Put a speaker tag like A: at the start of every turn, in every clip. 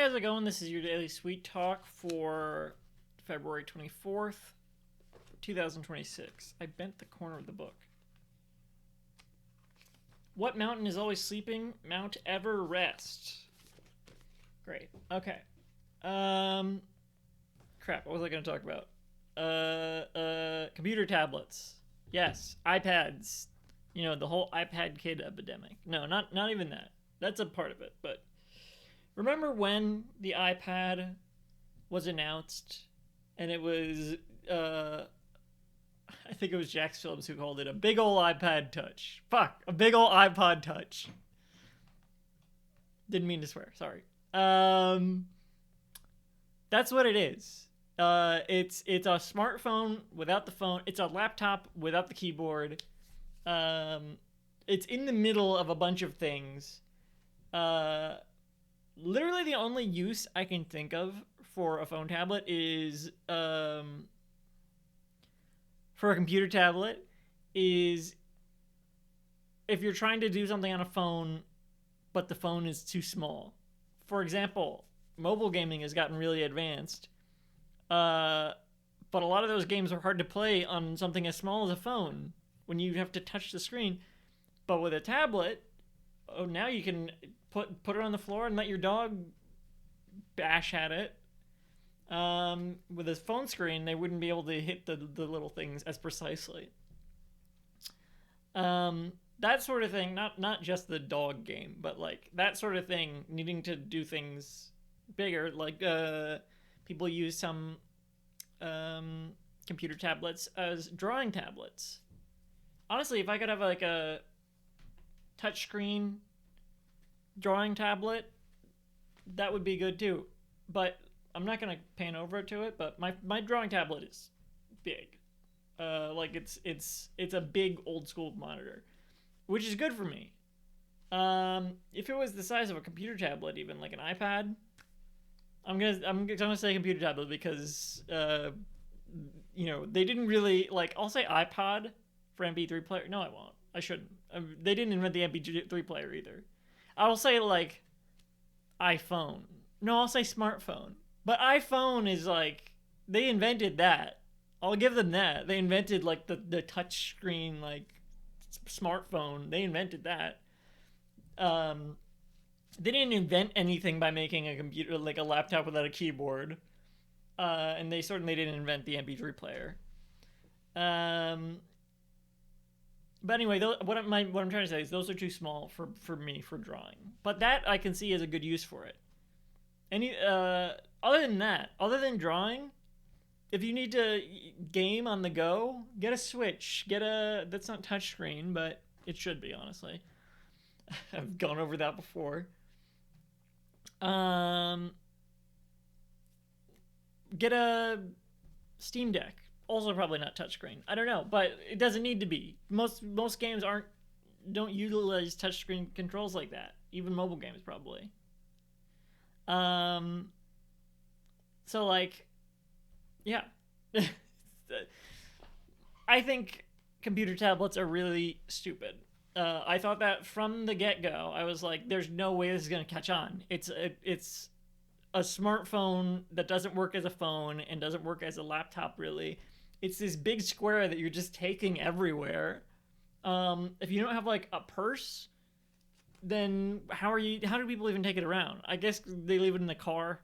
A: how's it going? This is your Daily Sweet Talk for February 24th, 2026. I bent the corner of the book. What mountain is always sleeping? Mount Everest. Great. Okay. Crap, what was I going to talk about? Computer tablets. Yes. iPads. You know, the whole iPad kid epidemic. No, not even that. That's a part of it, but remember when the iPad was announced and it was, I think it was Jax Phillips who called it a big ol' iPad touch. Fuck, a big ol' iPod touch. Didn't mean to swear, sorry. That's what it is. It's a smartphone without the phone. It's a laptop without the keyboard. It's in the middle of a bunch of things. Literally the only use I can think of for a phone tablet is, for a computer tablet, is if you're trying to do something on a phone, but the phone is too small. For example, mobile gaming has gotten really advanced, but a lot of those games are hard to play on something as small as a phone when you have to touch the screen. But with a tablet, now you can put it on the floor and let your dog bash at it. With a phone screen, they wouldn't be able to hit the little things as precisely. That sort of thing, not just the dog game, but like that sort of thing, needing to do things bigger. Like people use some computer tablets as drawing tablets. Honestly, if I could have like a touchscreen drawing tablet, that would be good too. But I'm not gonna pan over to it. But my drawing tablet is big. Like it's a big old school monitor, which is good for me. If it was the size of a computer tablet, even like an iPad, I'm gonna say computer tablet because you know, they didn't really like. I'll say iPod for MP3 player. No, I won't. I shouldn't. They didn't invent the MP3 player either. I'll say like iPhone. No, I'll say smartphone. But iPhone is like, they invented that. I'll give them that. They invented like the touch screen like smartphone. They invented that. They didn't invent anything by making a computer like a laptop without a keyboard. And they certainly didn't invent the MP3 player. But anyway, what I'm trying to say is those are too small for me for drawing. But that I can see as a good use for it. Other than that, other than drawing, if you need to game on the go, get a Switch. That's not touchscreen, but it should be, honestly. I've gone over that before. Get a Steam Deck. Also probably not touchscreen. I don't know, but it doesn't need to be. Most games don't utilize touchscreen controls like that. Even mobile games probably. So like, yeah. I think computer tablets are really stupid. I thought that from the get-go. I was like, there's no way this is going to catch on. It's a smartphone that doesn't work as a phone and doesn't work as a laptop really. It's this big square that you're just taking everywhere. If you don't have like a purse, then how do people even take it around? I guess they leave it in the car.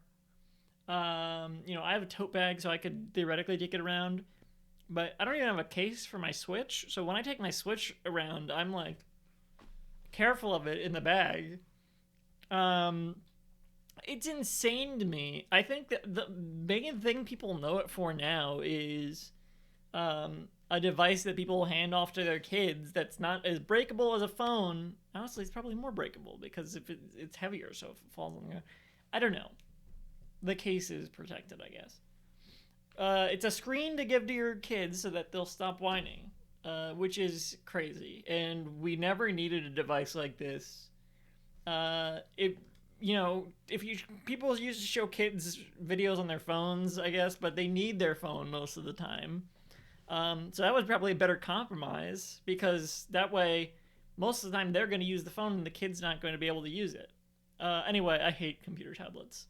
A: You know, I have a tote bag, so I could theoretically take it around, but I don't even have a case for my Switch. So when I take my Switch around, I'm like careful of it in the bag. It's insane to me. I think that the main thing people know it for now is a device that people hand off to their kids that's not as breakable as a phone. Honestly, it's probably more breakable because if it's heavier, so if it falls on the ground. I don't know. The case is protected, I guess. It's a screen to give to your kids so that they'll stop whining, which is crazy. And we never needed a device like this. People used to show kids videos on their phones, I guess, but they need their phone most of the time. So that was probably a better compromise because that way, most of the time they're going to use the phone and the kid's not going to be able to use it. Anyway, I hate computer tablets.